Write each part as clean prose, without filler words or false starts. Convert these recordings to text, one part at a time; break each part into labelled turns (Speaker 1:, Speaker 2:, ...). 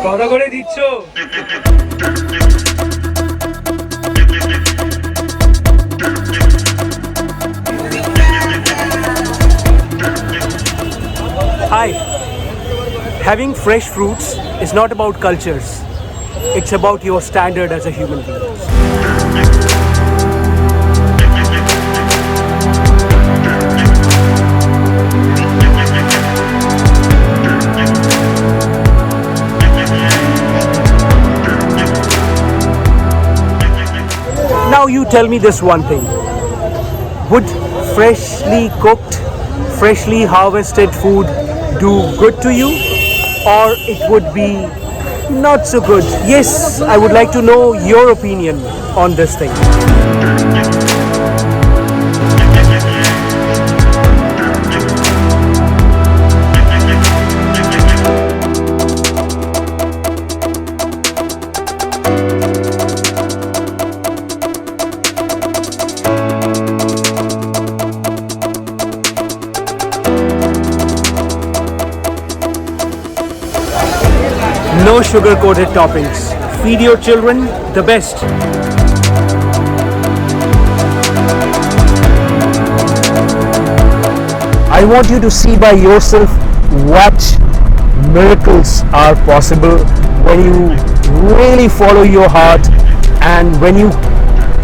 Speaker 1: কত করে দিচ্ছ?
Speaker 2: Hi. Having fresh fruits is not about cultures. It's about your standard as a human being. Now you tell me this one thing. Would freshly cooked, freshly harvested food do good to you, or it would be not so good? Yes, I would like to know your opinion on this thing. No sugar-coated toppings. Feed your children the best. I want you to see by yourself what miracles are possible when you really follow your heart and when you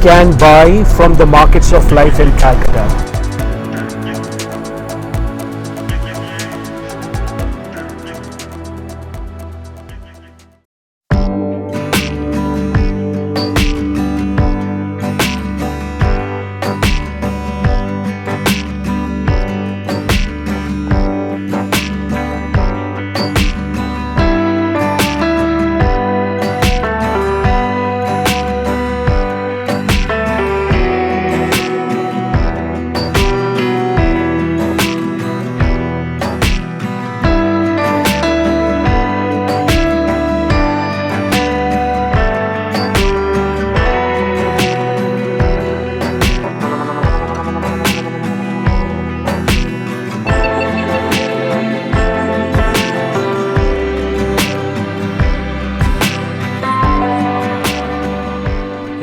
Speaker 2: can buy from the markets of life in Kolkata.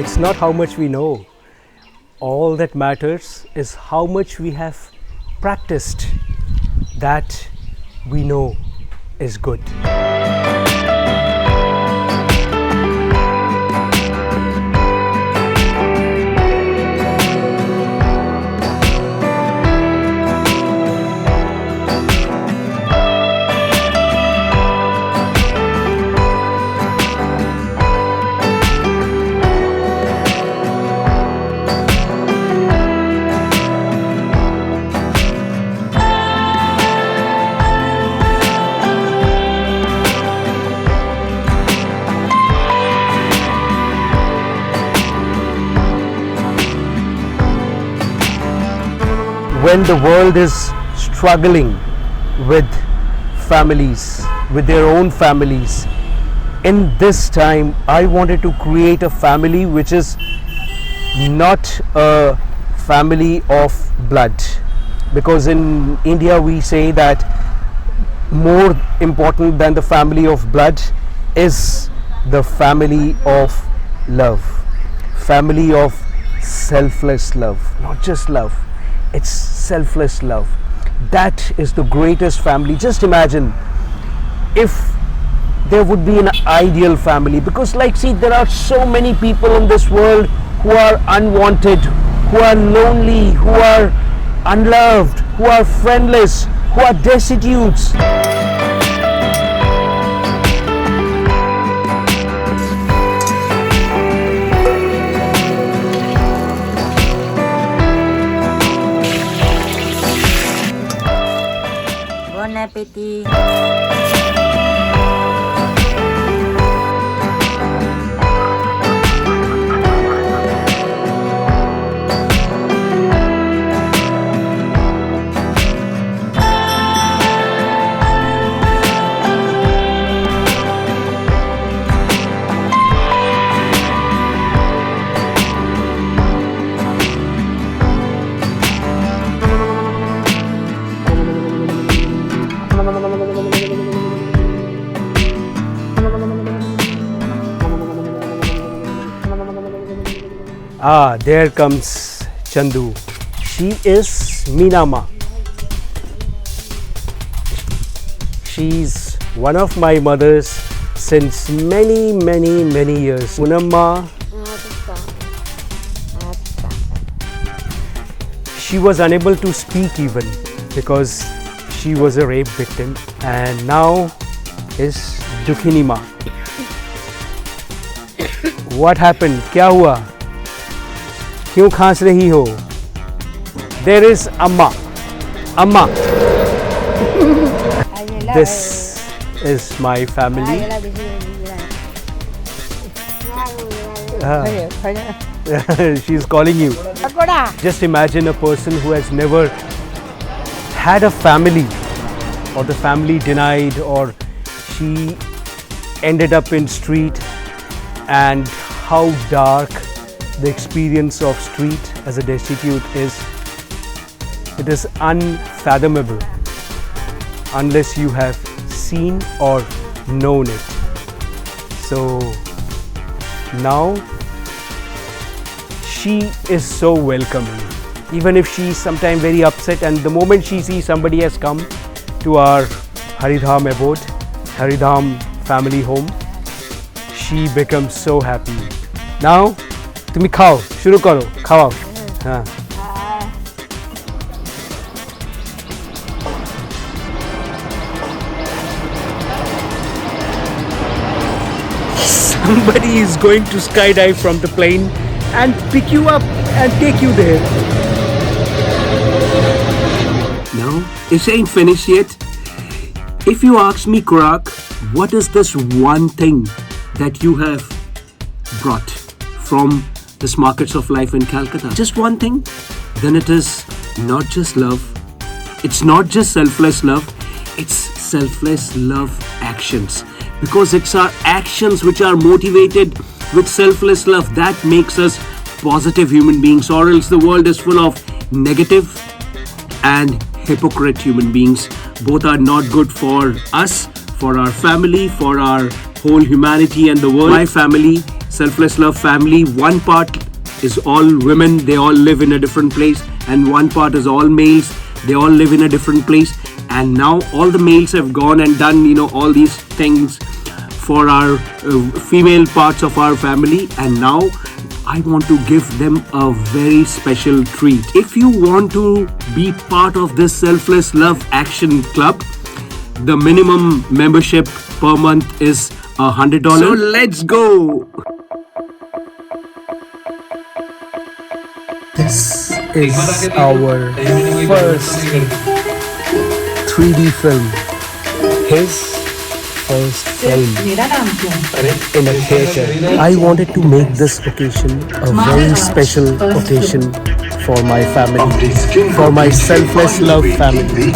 Speaker 2: It's not how much we know. All that matters is how much we have practiced. That we know is good. When the world is struggling with families, with their own families, in this time I wanted to create a family which is not a family of blood, because in India we say that more important than the family of blood is the family of love, family of selfless love, not just love, it's selfless love. That is the greatest family. Just imagine if there would be an ideal family, because see, there are so many people in this world who are unwanted, who are lonely, who are unloved, who are friendless, who are destitutes.
Speaker 3: Bon appétit.
Speaker 2: Ah, there comes Chandu. She is Meenama. She's one of my mothers since many years. Munamma, she was unable to speak even because she was a rape victim, and now is Dukhinima. What happened? क्या हुआ? क्यों खांस रही हो? There is Amma. Amma. This is my family. She's calling you. Just imagine a person who has never had a family, or the family denied, or she ended up in street, and how dark the experience of street as a destitute is. It is unfathomable unless you have seen or known it. So now she is so welcoming, even if she is sometimes very upset, and the moment she sees somebody has come to our Hari Dhaam abode, Hari Dhaam family home, she becomes so happy. Now तुम्ही खाओ, शुरू करो, खाओ. हाँ. Somebody is going to skydive from the plane and pick you up and take you there. No, it ain't finished yet. If you ask me, Korak, what is this one thing that you have brought from this markets of life in Calcutta? Just one thing? Then it is not just love. It's not just selfless love. It's selfless love actions. Because it's our actions which are motivated with selfless love that makes us positive human beings, or else the world is full of negative and hypocrite human beings. Both are not good for us, for our family, for our whole humanity and the world. My family, selfless love family, one part is all women, they all live in a different place, and one part is all males, they all live in a different place. And now all the males have gone and done, all these things for our female parts of our family, and now I want to give them a very special treat. If you want to be part of this selfless love action club, the minimum membership per month is $100. So let's go. This is our first 3D film. His first film in a theatre. I wanted to make this occasion a very special occasion for my family, for my selfless love family.